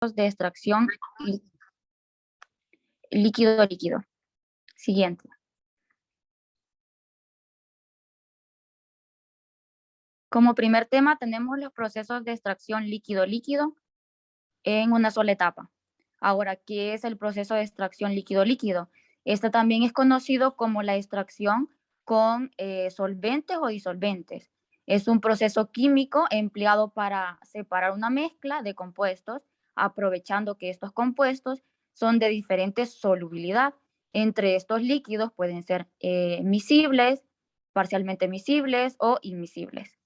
de extracción líquido-líquido. Siguiente. Como primer tema tenemos los procesos de extracción líquido-líquido en una sola etapa. Ahora, ¿qué es el proceso de extracción líquido-líquido? Este también es conocido como la extracción con solventes o disolventes. Es un proceso químico empleado para separar una mezcla de compuestos, aprovechando que estos compuestos son de diferente solubilidad. Entre estos líquidos pueden ser miscibles, parcialmente miscibles o inmiscibles.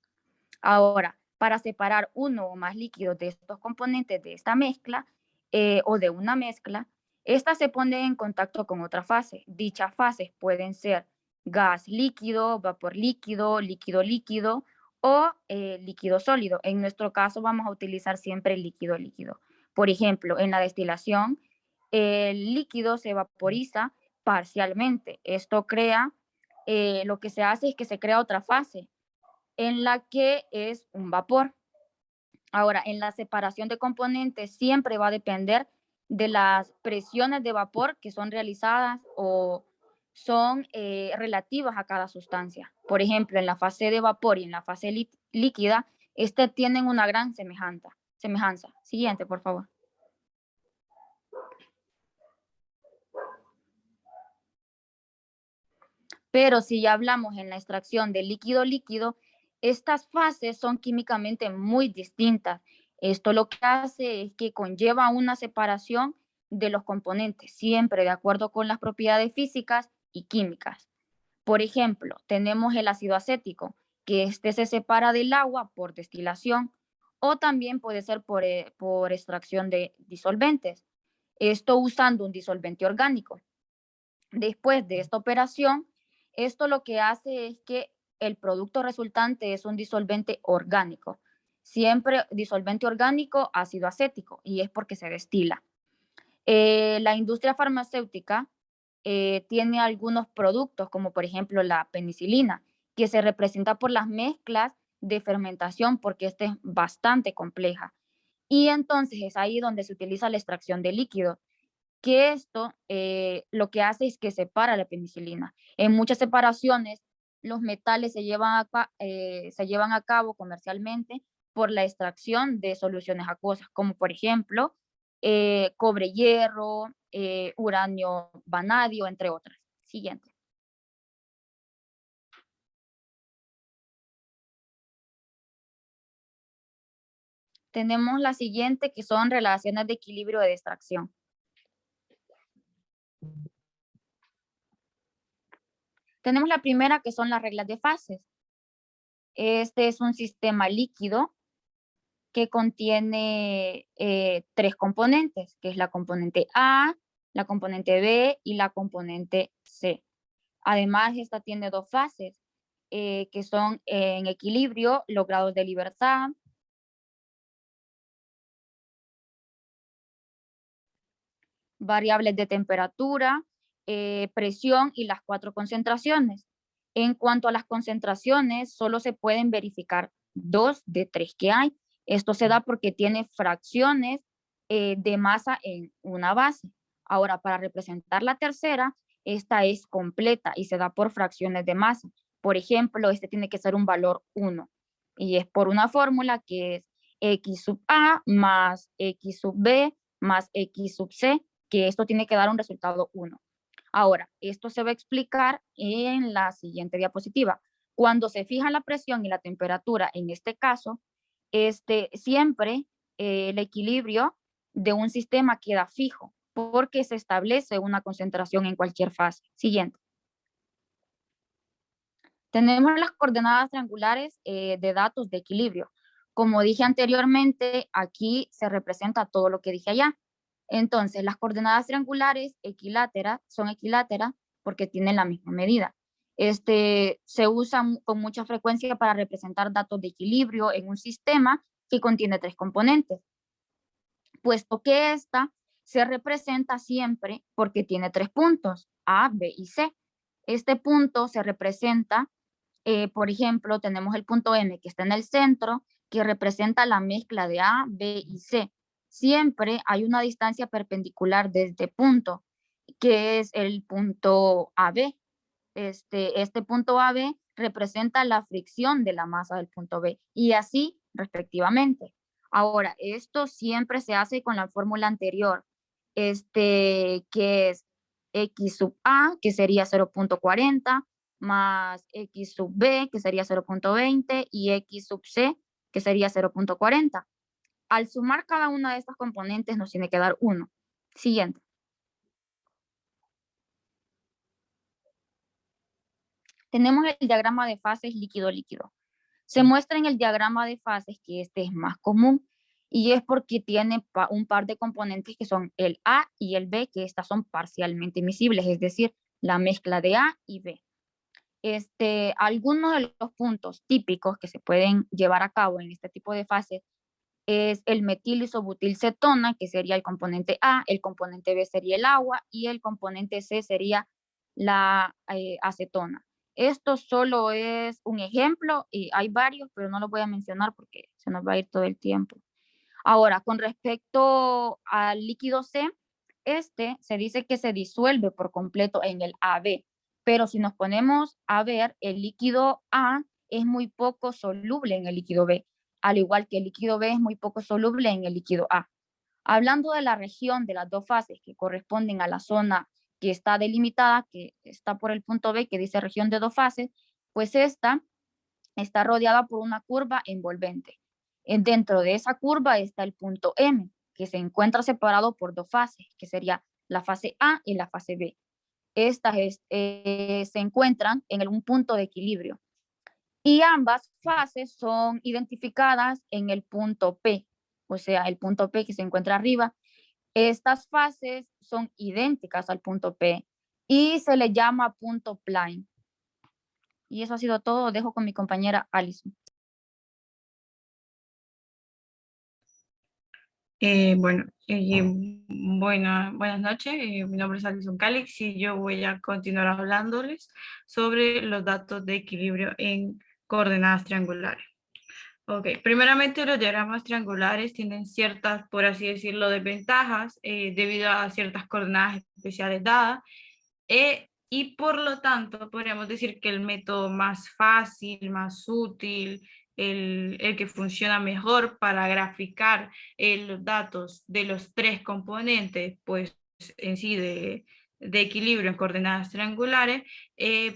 Ahora, para separar uno o más líquidos de estos componentes de esta mezcla o de una mezcla, esta se pone en contacto con otra fase. Dichas fases pueden ser gas líquido, vapor líquido, líquido líquido o líquido sólido. En nuestro caso vamos a utilizar siempre el líquido líquido. Por ejemplo, en la destilación, el líquido se vaporiza parcialmente. Esto crea, lo que se hace es que se crea otra fase en la que es un vapor. Ahora, en la separación de componentes siempre va a depender de las presiones de vapor que son realizadas o son relativas a cada sustancia. Por ejemplo, en la fase de vapor y en la fase líquida, tienen una gran semejanza. Siguiente, por favor. Pero si ya hablamos en la extracción de líquido-líquido, estas fases son químicamente muy distintas. Esto lo que hace es que conlleva una separación de los componentes, siempre de acuerdo con las propiedades físicas y químicas. Por ejemplo, tenemos el ácido acético, que este se separa del agua por destilación o también puede ser por extracción de disolventes. Esto usando un disolvente orgánico. Después de esta operación, esto lo que hace es que el producto resultante es un disolvente orgánico. Siempre disolvente orgánico, ácido acético, y es porque se destila. La industria farmacéutica tiene algunos productos, como por ejemplo la penicilina, que se representa por las mezclas de fermentación, porque esta es bastante compleja. Y entonces es ahí donde se utiliza la extracción de líquido, que esto lo que hace es que separa la penicilina. En muchas separaciones, los metales se llevan a cabo comercialmente por la extracción de soluciones acuosas, como por ejemplo cobre-hierro, uranio vanadio, entre otras. Siguiente. Tenemos la siguiente, que son relaciones de equilibrio de extracción. Tenemos la primera, que son las reglas de fases. Este es un sistema líquido que contiene tres componentes, que es la componente A, la componente B y la componente C. Además, esta tiene dos fases, que son en equilibrio, los grados de libertad, variables de temperatura, presión y las cuatro concentraciones. En cuanto a las concentraciones, solo se pueden verificar 2 de 3 que hay. Esto se da porque tiene fracciones de masa en una base. Ahora, para representar la tercera, esta es completa y se da por fracciones de masa. Por ejemplo, este tiene que ser un valor 1 y es por una fórmula que es x sub a más x sub b más x sub c, que esto tiene que dar un resultado 1. Ahora, esto se va a explicar en la siguiente diapositiva. Cuando se fija la presión y la temperatura, en este caso, siempre el equilibrio de un sistema queda fijo porque se establece una concentración en cualquier fase. Siguiente. Tenemos las coordenadas triangulares de datos de equilibrio. Como dije anteriormente, aquí se representa todo lo que dije allá. Entonces, las coordenadas triangulares son equiláteras porque tienen la misma medida. Se usan con mucha frecuencia para representar datos de equilibrio en un sistema que contiene tres componentes, puesto que esta se representa siempre porque tiene tres puntos, A, B y C. Este punto se representa, por ejemplo, tenemos el punto M que está en el centro, que representa la mezcla de A, B y C. siempre hay una distancia perpendicular de este punto, que es el punto AB. Este punto AB representa la fricción de la masa del punto B y así respectivamente. Ahora, esto siempre se hace con la fórmula anterior, que es X sub A, que sería 0.40, más X sub B, que sería 0.20, y X sub C, que sería 0.40. Al sumar cada una de estas componentes nos tiene que dar 1. Siguiente. Tenemos el diagrama de fases líquido-líquido. Se muestra en el diagrama de fases que este es más común y es porque tiene un par de componentes que son el A y el B, que estas son parcialmente miscibles, es decir, la mezcla de A y B. Algunos de los puntos típicos que se pueden llevar a cabo en este tipo de fases es el metilisobutilcetona, que sería el componente A, el componente B sería el agua y el componente C sería la acetona. Esto solo es un ejemplo y hay varios, pero no los voy a mencionar porque se nos va a ir todo el tiempo. Ahora, con respecto al líquido C, se dice que se disuelve por completo en el AB, pero si nos ponemos a ver, el líquido A es muy poco soluble en el líquido B, al igual que el líquido B es muy poco soluble en el líquido A. Hablando de la región de las dos fases que corresponden a la zona que está delimitada, que está por el punto B, que dice región de dos fases, pues esta está rodeada por una curva envolvente. Dentro de esa curva está el punto M, que se encuentra separado por dos fases, que sería la fase A y la fase B. Estas se encuentran en un punto de equilibrio y ambas fases son identificadas en el punto P, o sea, el punto P que se encuentra arriba. Estas fases son idénticas al punto P y se le llama punto plane. Y eso ha sido todo. Dejo con mi compañera Alison. Buenas noches. Mi nombre es Alison Calix y yo voy a continuar hablándoles sobre los datos de equilibrio en coordenadas triangulares. Ok, primeramente los diagramas triangulares tienen ciertas, por así decirlo, desventajas debido a ciertas coordenadas especiales dadas y por lo tanto podríamos decir que el método más fácil, más útil, el que funciona mejor para graficar los datos de los tres componentes, pues en sí de equilibrio en coordenadas triangulares,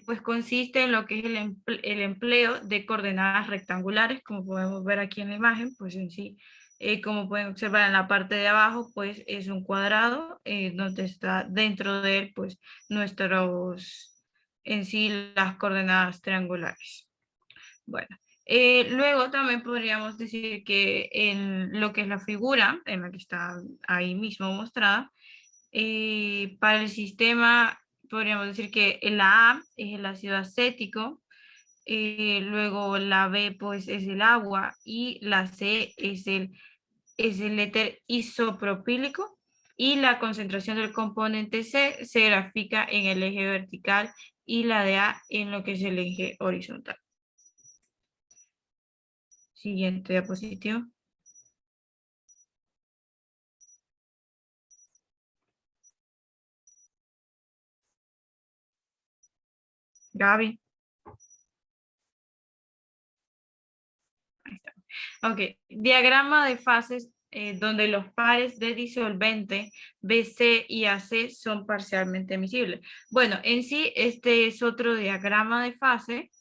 pues consiste en lo que es el empleo de coordenadas rectangulares, como podemos ver aquí en la imagen, pues en sí como pueden observar en la parte de abajo, pues es un cuadrado donde está dentro de él, pues nuestros, en sí, las coordenadas triangulares. Bueno, luego también podríamos decir que en lo que es la figura, en la que está ahí mismo mostrada, para el sistema podríamos decir que la A es el ácido acético, luego la B pues es el agua y la C es el éter isopropílico y la concentración del componente C se grafica en el eje vertical y la de A en lo que es el eje horizontal. Siguiente diapositiva. Gaby. Ahí está. Ok, diagrama de fases donde los pares de disolvente BC y AC son parcialmente miscibles. Bueno, en sí este es otro diagrama de fase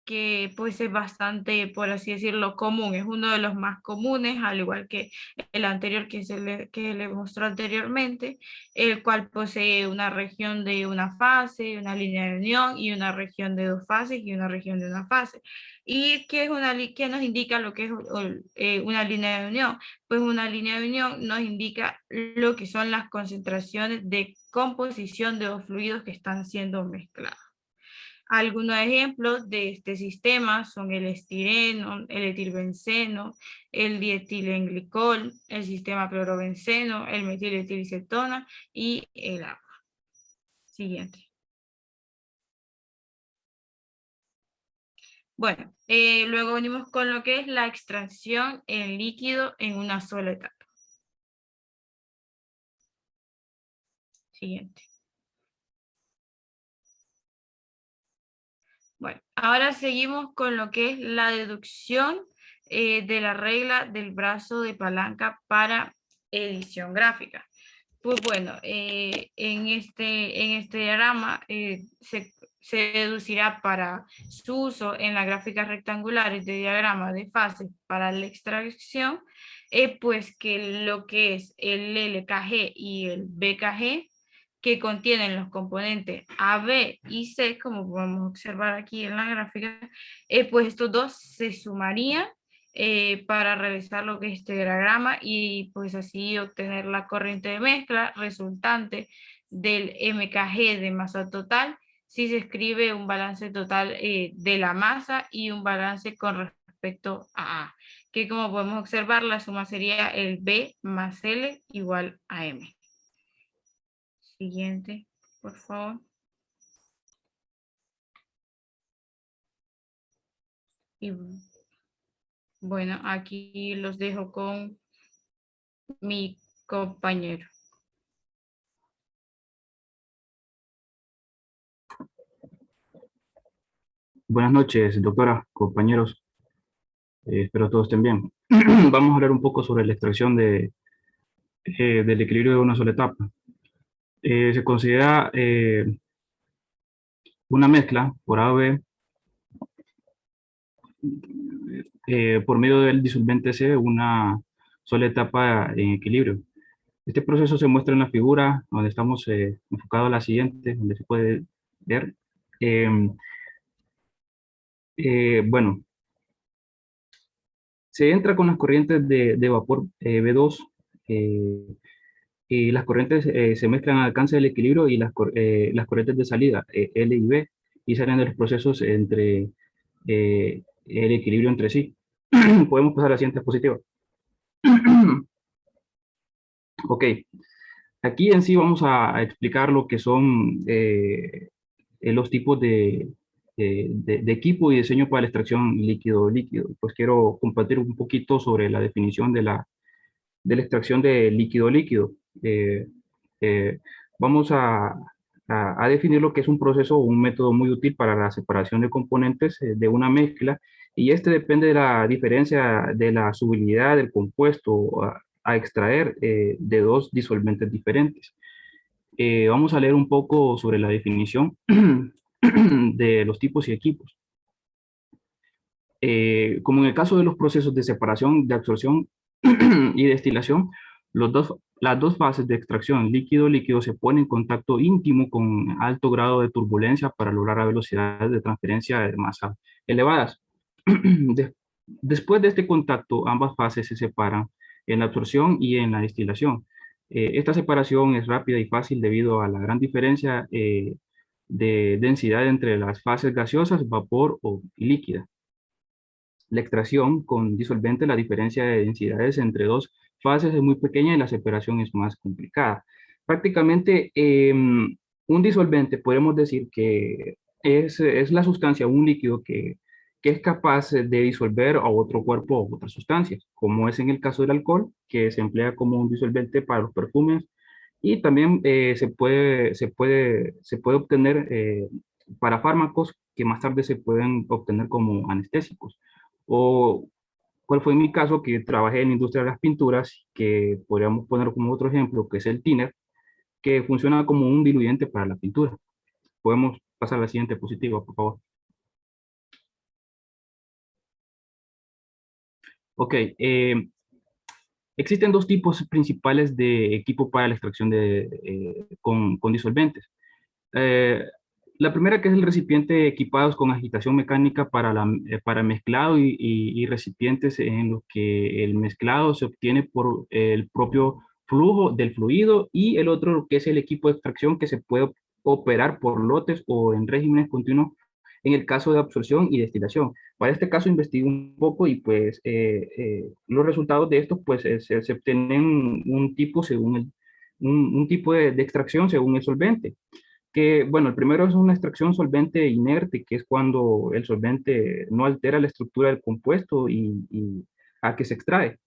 que pues es bastante, por así decirlo, común, es uno de los más comunes, al igual que el anterior que le mostró anteriormente, el cual posee una región de una fase, una línea de unión y una región de dos fases y una región de una fase. ¿Y qué, qué nos indica lo que es una línea de unión? Pues una línea de unión nos indica lo que son las concentraciones de composición de los fluidos que están siendo mezclados. Algunos ejemplos de este sistema son el estireno, el etilbenceno, el dietilenglicol, el sistema clorobenceno, el metiletilcetona y el agua. Siguiente. Bueno, luego venimos con lo que es la extracción en líquido en una sola etapa. Siguiente. Bueno, ahora seguimos con lo que es la deducción de la regla del brazo de palanca para edición gráfica. Pues bueno, en este diagrama se deducirá para su uso en las gráficas rectangulares de diagrama de fase para la extracción, pues que lo que es el LKG y el BKG que contienen los componentes A, B y C, como podemos observar aquí en la gráfica, pues estos dos se sumarían para realizar lo que es este diagrama y pues así obtener la corriente de mezcla resultante del MKG de masa total si se escribe un balance total de la masa y un balance con respecto a, que como podemos observar la suma sería el B más L igual a M. Siguiente, por favor. Y bueno, aquí los dejo con mi compañero. Buenas noches, doctora, compañeros. Espero todos estén bien. Vamos a hablar un poco sobre la extracción del equilibrio de una sola etapa. Se considera una mezcla por A o B por medio del disolvente C, una sola etapa en equilibrio. Este proceso se muestra en la figura donde estamos enfocados a la siguiente, donde se puede ver. Bueno, se entra con las corrientes de vapor B2 y las corrientes se mezclan al alcance del equilibrio y las corrientes de salida, L y B, y salen de los procesos entre el equilibrio entre sí. Podemos pasar a la siguiente diapositiva. Ok, aquí en sí vamos a explicar lo que son los tipos de equipo y diseño para la extracción líquido-líquido. Pues quiero compartir un poquito sobre la definición de la extracción de líquido-líquido. Eh, vamos a definir lo que es un proceso o un método muy útil para la separación de componentes de una mezcla, y este depende de la diferencia de la solubilidad del compuesto a extraer de dos disolventes diferentes. Vamos a leer un poco sobre la definición de los tipos y equipos. Como en el caso de los procesos de separación, de absorción y destilación, las dos fases de extracción líquido-líquido se ponen en contacto íntimo con alto grado de turbulencia para lograr a velocidades de transferencia de masa elevadas. Después de este contacto, ambas fases se separan en la absorción y en la destilación. Esta separación es rápida y fácil debido a la gran diferencia de densidad entre las fases gaseosas, vapor o líquida. La extracción con disolvente, la diferencia de densidades entre dos fases es muy pequeña y la separación es más complicada. Prácticamente, un disolvente podemos decir que es la sustancia, un líquido que es capaz de disolver a otro cuerpo o otras sustancias, como es en el caso del alcohol, que se emplea como un disolvente para los perfumes, y también se puede obtener para fármacos que más tarde se pueden obtener como anestésicos. O cuál fue mi caso, que trabajé en la industria de las pinturas, que podríamos poner como otro ejemplo, que es el thinner, que funciona como un diluyente para la pintura. Podemos pasar a la siguiente diapositiva, por favor. Ok, existen dos tipos principales de equipo para la extracción con disolventes. Eh, la primera, que es el recipiente equipados con agitación mecánica para mezclado y recipientes en los que el mezclado se obtiene por el propio flujo del fluido, y el otro que es el equipo de extracción que se puede operar por lotes o en regímenes continuos en el caso de absorción y destilación. Para este caso investigué un poco y pues los resultados de estos pues se obtienen un tipo según un tipo de extracción según el solvente, que, bueno, el primero es una extracción solvente inerte, que es cuando el solvente no altera la estructura del compuesto y a que se extrae.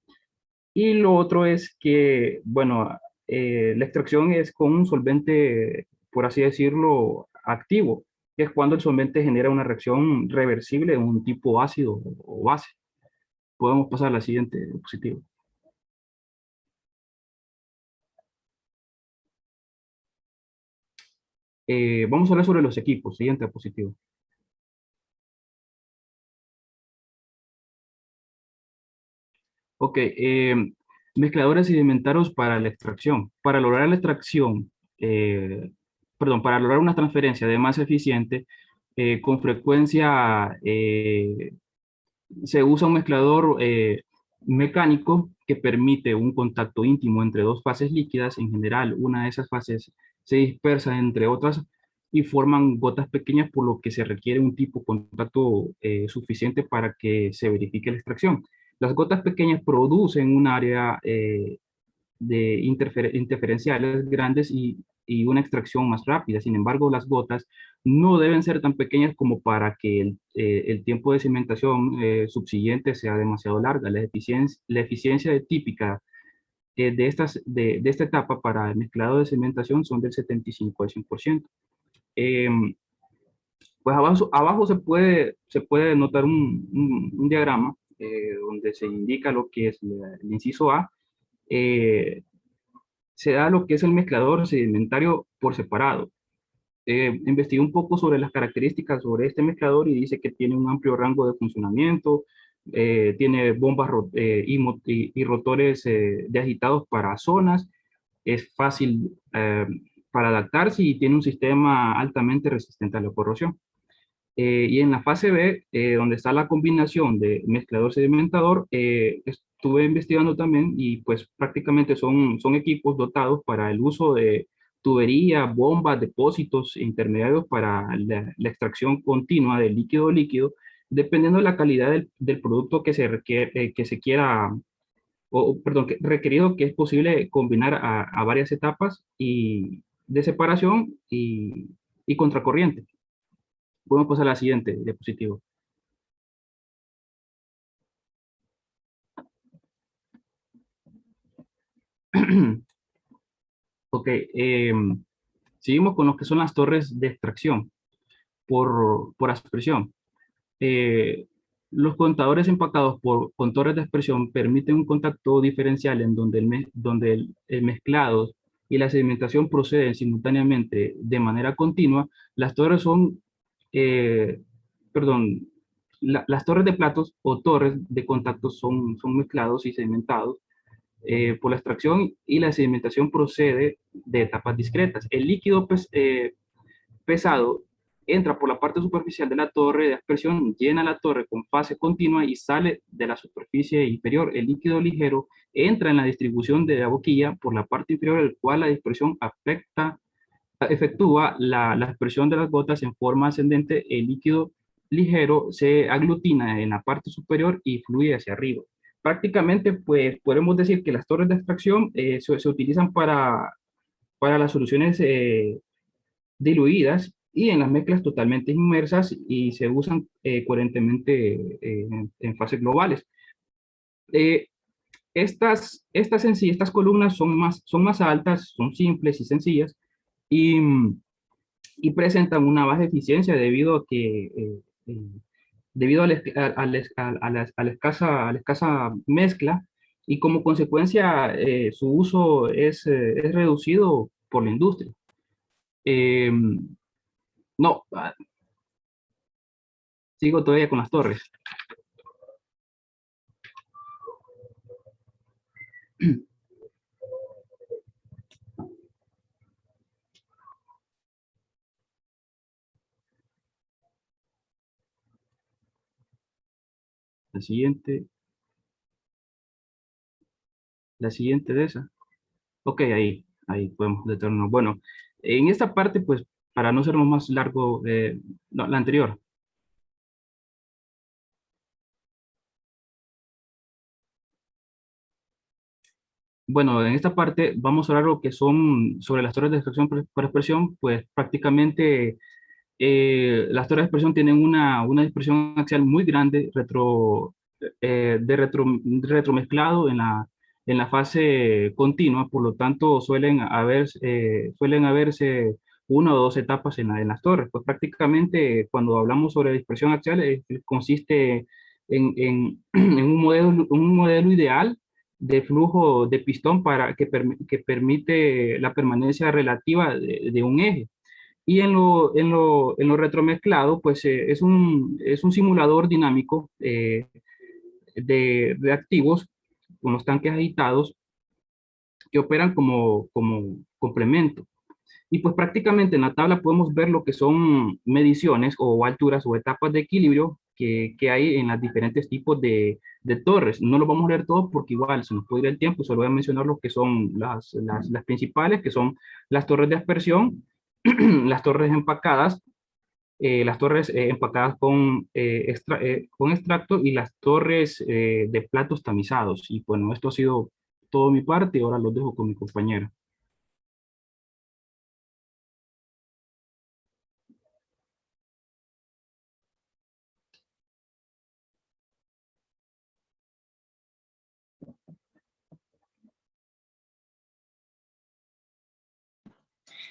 Y lo otro es que, bueno, la extracción es con un solvente, por así decirlo, activo, que es cuando el solvente genera una reacción reversible en un tipo ácido o base. Podemos pasar a la siguiente diapositiva. Vamos a hablar sobre los equipos. Siguiente diapositiva. Ok, mezcladores sedimentarios para la extracción. Para lograr la extracción, para lograr una transferencia de masa eficiente, con frecuencia se usa un mezclador mecánico que permite un contacto íntimo entre dos fases líquidas. En general, una de esas fases se dispersa entre otras y forman gotas pequeñas, por lo que se requiere un tipo de contacto suficiente para que se verifique la extracción. Las gotas pequeñas producen un área de interferenciales grandes y una extracción más rápida. Sin embargo, las gotas no deben ser tan pequeñas como para que el tiempo de cimentación subsiguiente sea demasiado larga. La eficiencia típica de esta etapa para el mezclado de cimentación son del 75 al 100%. Pues abajo se puede notar un diagrama donde se indica lo que es el inciso A. eh, Se da lo que es el mezclador sedimentario por separado. Investigué un poco sobre las características sobre este mezclador y dice que tiene un amplio rango de funcionamiento, tiene bombas y rotores de agitados para zonas, es fácil para adaptarse y tiene un sistema altamente resistente a la corrosión. Y en la fase B, donde está la combinación de mezclador sedimentador, estuve investigando también y pues prácticamente son equipos dotados para el uso de tubería, bombas, depósitos intermediarios para la extracción continua de líquido, dependiendo de la calidad del producto que se requiere, que se quiera, perdón, requerido, que es posible combinar a varias etapas y de separación y contracorriente. Podemos pasar a la siguiente diapositiva. Ok, seguimos con lo que son las torres de extracción por aspersión. Eh, los contadores empacados con torres de aspersión permiten un contacto diferencial en donde el mezclado y la sedimentación proceden simultáneamente de manera continua. Las torres son, eh, perdón, las torres de platos o torres de contacto son mezclados y sedimentados por la extracción, y la sedimentación procede de etapas discretas. El líquido pesado entra por la parte superficial de la torre de aspersión, llena la torre con fase continua y sale de la superficie inferior. El líquido ligero entra en la distribución de la boquilla por la parte inferior, el cual la dispersión efectúa la expresión de las gotas en forma ascendente. El líquido ligero se aglutina en la parte superior y fluye hacia arriba. Prácticamente, pues, podemos decir que las torres de extracción se utilizan para las soluciones diluidas y en las mezclas totalmente inmersas, y se usan coherentemente en fases globales. Eh, estas columnas son más altas, son simples y sencillas, y, y presentan una baja eficiencia debido a que debido a la escasa mezcla, y como consecuencia su uso es reducido por la industria. Eh, no, sigo todavía con las torres. La siguiente, la siguiente de esa. Ok, ahí podemos detenernos. Bueno, en esta parte, pues, para no hacernos más largo, no, la anterior. Bueno, en esta parte vamos a hablar lo que son sobre las torres de extracción por expresión. Pues prácticamente las torres de expresión tienen una dispersión axial muy grande, retromezclado en la fase continua, por lo tanto suelen haberse una o dos etapas en las torres. Pues prácticamente cuando hablamos sobre dispersión axial consiste en un modelo ideal de flujo de pistón que permite la permanencia relativa de un eje. Y en lo retromezclado, pues es un simulador dinámico de reactivos con los tanques agitados que operan como complemento. Y pues prácticamente en la tabla podemos ver lo que son mediciones o alturas o etapas de equilibrio que hay en los diferentes tipos de torres. No lo vamos a leer todo porque igual se nos puede ir el tiempo, solo voy a mencionar lo que son las principales, que son las torres de aspersión, las torres empacadas, las torres empacadas con extracto y las torres de platos tamizados. Y bueno, esto ha sido todo mi parte y ahora los dejo con mi compañera.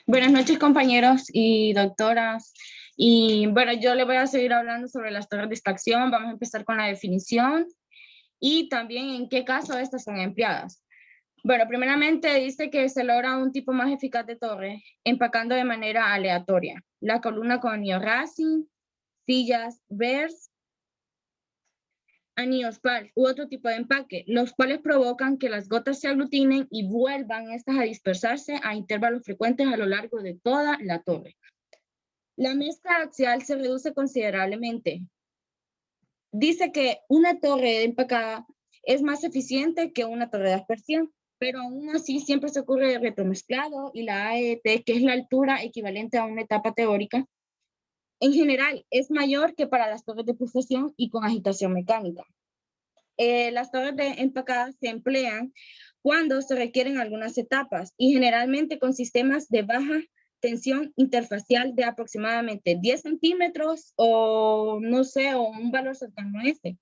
Buenas noches, compañeros y doctoras. Y bueno, yo le voy a seguir hablando sobre las torres de extracción. Vamos a empezar con la definición y también en qué caso estas son empleadas. Bueno, primeramente dice que se logra un tipo más eficaz de torre empacando de manera aleatoria. La columna con anillo racing, sillas, vers, anillos par u otro tipo de empaque, los cuales provocan que las gotas se aglutinen y vuelvan estas a dispersarse a intervalos frecuentes a lo largo de toda la torre. La mezcla axial se reduce considerablemente. Dice que una torre empacada es más eficiente que una torre de aspersión, pero aún así siempre se ocurre el retromezclado y la AET, que es la altura equivalente a una etapa teórica, en general es mayor que para las torres de perfusión y con agitación mecánica. Las torres de empacadas se emplean cuando se requieren algunas etapas y generalmente con sistemas de baja tensión interfacial de aproximadamente 10 centímetros o no sé, o un valor cercano a este.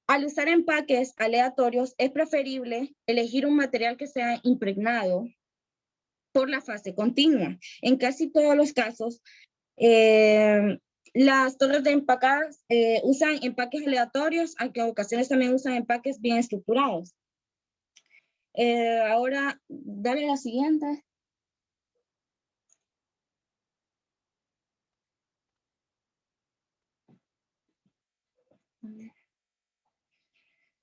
Al usar empaques aleatorios es preferible elegir un material que sea impregnado por la fase continua. En casi todos los casos, las torres de empacadas usan empaques aleatorios, aunque en ocasiones también usan empaques bien estructurados. Ahora, dale la siguiente.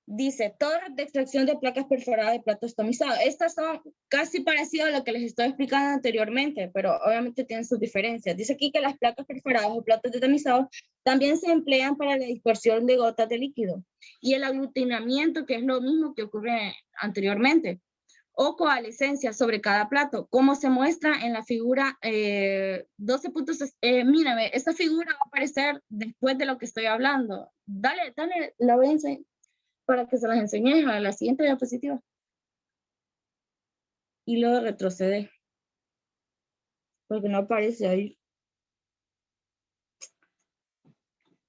Dice, torres de extracción de placas perforadas de platos tamizados. Estas son casi parecidas a lo que les estoy explicando anteriormente, pero obviamente tienen sus diferencias. Dice aquí que las placas perforadas o platos de tamizado también se emplean para la dispersión de gotas de líquido y el aglutinamiento, que es lo mismo que ocurre anteriormente, o coalescencia sobre cada plato, como se muestra en la figura 12.6. Mírame, esta figura va a aparecer después de lo que estoy hablando. Dale, la voy a enseñar para que se las enseñe a la siguiente diapositiva. Y luego retroceder. Porque no aparece ahí.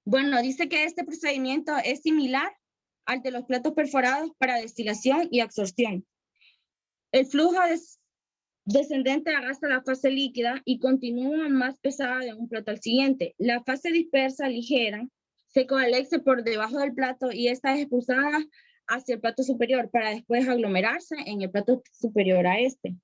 Bueno, dice que este procedimiento es similar al de los platos perforados para destilación y absorción. El flujo descendente arrastra la fase líquida y continúa más pesada de un plato al siguiente. La fase dispersa ligera se coalesce por debajo del plato y esta es expulsada hacia el plato superior para después aglomerarse en el plato superior a este.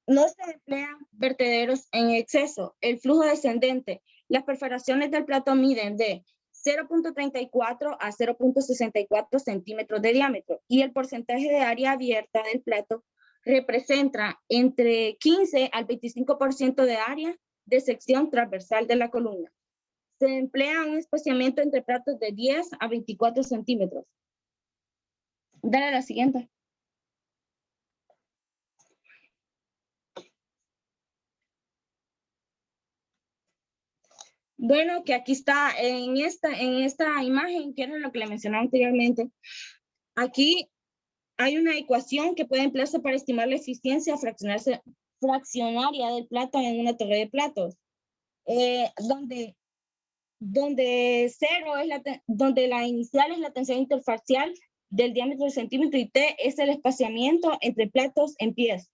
No se emplean vertederos en exceso. El flujo descendente, las perforaciones del plato miden de 0.34 a 0.64 centímetros de diámetro y el porcentaje de área abierta del plato representa entre 15 al 25% de área de sección transversal de la columna. Se emplea un espaciamiento entre platos de 10 a 24 centímetros. Dale a la siguiente. Bueno, que aquí está en esta imagen, que era lo que le mencioné anteriormente. Aquí hay una ecuación que puede emplearse para estimar la eficiencia fraccionaria del plato en una torre de platos, donde cero es donde la inicial es la tensión interfacial del diámetro del centímetro y T es el espaciamiento entre platos en pies.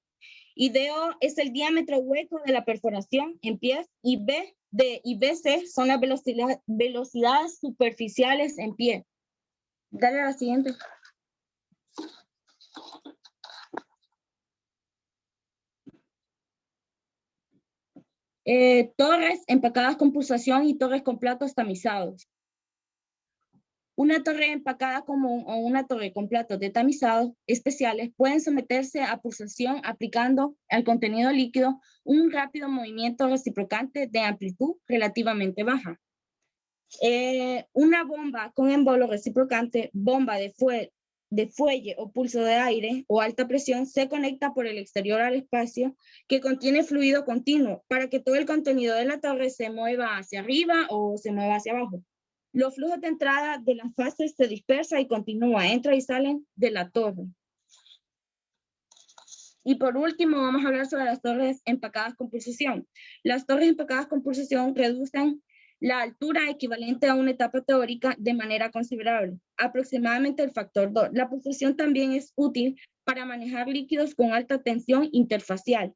Y DO es el diámetro hueco de la perforación en pies y BC son las velocidades superficiales en pie. Dale a la siguiente. Torres empacadas con pulsación y torres con platos tamizados. Una torre empacada común o una torre con platos de tamizado especiales pueden someterse a pulsación aplicando al contenido líquido un rápido movimiento reciprocante de amplitud relativamente baja. Una bomba con embolo reciprocante, bomba de fuelle o pulso de aire o alta presión se conecta por el exterior al espacio que contiene fluido continuo para que todo el contenido de la torre se mueva hacia arriba o se mueva hacia abajo. Los flujos de entrada de las fases se dispersa y continúa, entra y salen de la torre. Y por último, vamos a hablar sobre las torres empacadas con pulsación. Las torres empacadas con pulsación reducen la altura equivalente a una etapa teórica de manera considerable, aproximadamente el factor 2. La pulsación también es útil para manejar líquidos con alta tensión interfacial,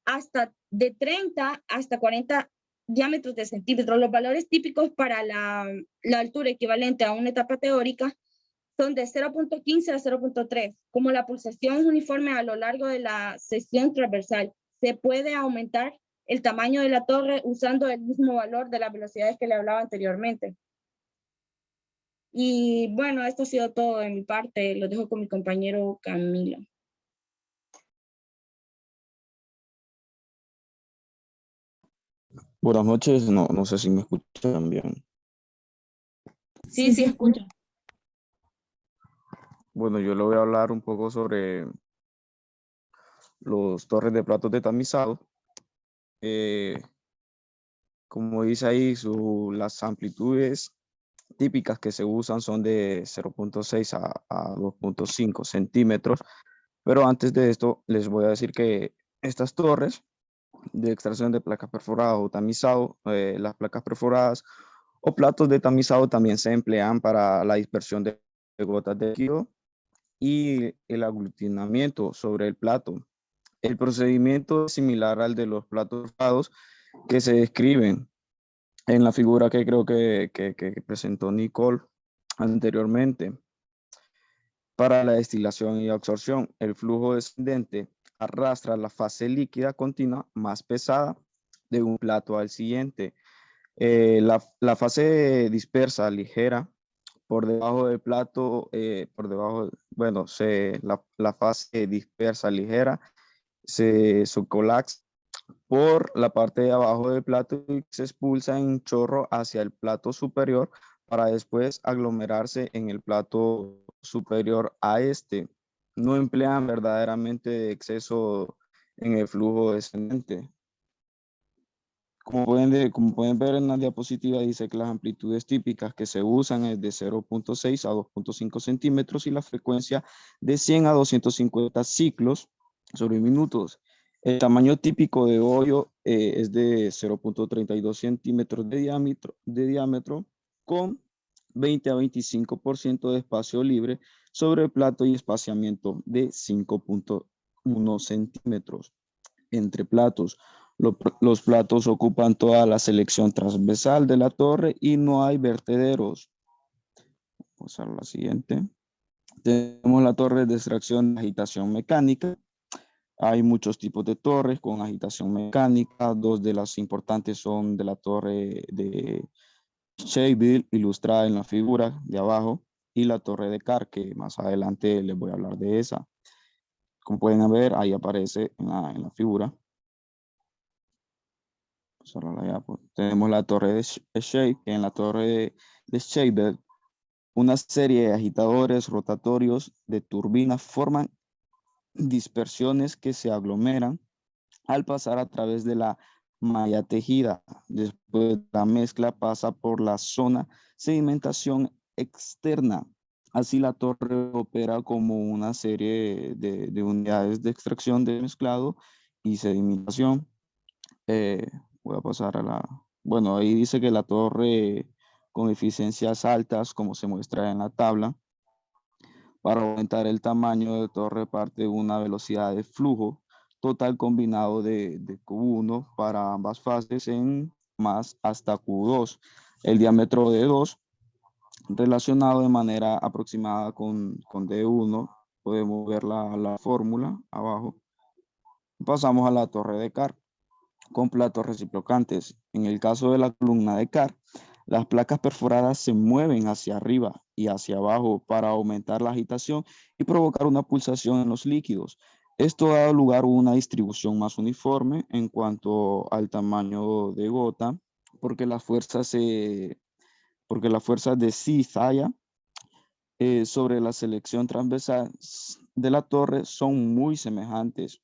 hasta de 30 hasta 40 diámetros de centímetro. Los valores típicos para la altura equivalente a una etapa teórica son de 0.15 a 0.3. Como la pulsación es uniforme a lo largo de la sección transversal, se puede aumentar el tamaño de la torre usando el mismo valor de las velocidades que le hablaba anteriormente. Y bueno, esto ha sido todo de mi parte. Lo dejo con mi compañero Camilo. Buenas noches, no sé si me escuchan bien. Sí, escucho. Bueno, yo le voy a hablar un poco sobre los torres de platos de tamizado. Como dice ahí, las amplitudes típicas que se usan son de 0.6 a 2.5 centímetros. Pero antes de esto, les voy a decir que estas torres de extracción de placas perforadas o tamizado, las placas perforadas o platos de tamizado también se emplean para la dispersión de gotas de líquido y el aglutinamiento sobre el plato. El procedimiento es similar al de los platos perforados que se describen en la figura que creo que presentó Nicole anteriormente. Para la destilación y absorción, el flujo descendente arrastra la fase líquida continua más pesada de un plato al siguiente. La fase dispersa ligera por debajo del plato, la fase dispersa ligera se colapsa por la parte de abajo del plato y se expulsa en un chorro hacia el plato superior para después aglomerarse en el plato superior a este. No emplean verdaderamente exceso en el flujo descendente. Como pueden ver en la diapositiva, dice que las amplitudes típicas que se usan es de 0.6 a 2.5 centímetros y la frecuencia de 100 a 250 ciclos sobre minutos. El tamaño típico de hoyo es de 0.32 centímetros de diámetro con 20 a 25% de espacio libre sobre el plato y espaciamiento de 5.1 centímetros entre platos. Los platos ocupan toda la sección transversal de la torre y no hay vertederos. Vamos a la siguiente. Tenemos la torre de extracción de agitación mecánica. Hay muchos tipos de torres con agitación mecánica. Dos de las importantes son de la torre de Shelbyville, ilustrada en la figura de abajo, y la torre de Carr, que más adelante les voy a hablar de esa. Como pueden ver, ahí aparece en la figura. Tenemos la torre de Shea, que en la torre de Shelbyville, una serie de agitadores rotatorios de turbinas forman dispersiones que se aglomeran al pasar a través de la malla tejida. Después la mezcla pasa por la zona sedimentación externa. Así la torre opera como una serie de unidades de extracción de mezclado y sedimentación. Voy a pasar a bueno, ahí dice que la torre con eficiencias altas, como se muestra en la tabla, Para aumentar el tamaño de torre parte de una velocidad de flujo total combinado de Q1 para ambas fases en más hasta Q2. El diámetro de 2 relacionado de manera aproximada con D1. Podemos ver la fórmula abajo. Pasamos a la torre de Carr con platos reciprocantes. En el caso de la columna de Carr, las placas perforadas se mueven hacia arriba y hacia abajo para aumentar la agitación y provocar una pulsación en los líquidos. Esto da lugar a una distribución más uniforme en cuanto al tamaño de gota, porque las fuerzas de cizalla sobre la selección transversal de la torre son muy semejantes.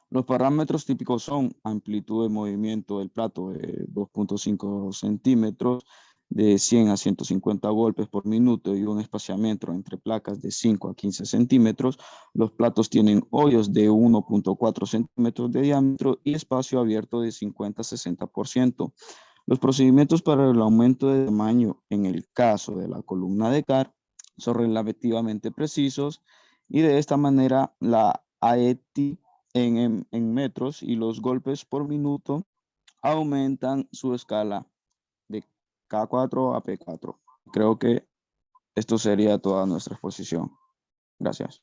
Los parámetros típicos son amplitud de movimiento del plato de 2.5 centímetros, de 100 a 150 golpes por minuto y un espaciamiento entre placas de 5 a 15 centímetros. Los platos tienen hoyos de 1.4 centímetros de diámetro y espacio abierto de 50 a 60%. Los procedimientos para el aumento de tamaño en el caso de la columna de Carr son relativamente precisos y de esta manera la AET en metros y los golpes por minuto aumentan su escala de K4 a P4. Creo que esto sería toda nuestra exposición. Gracias.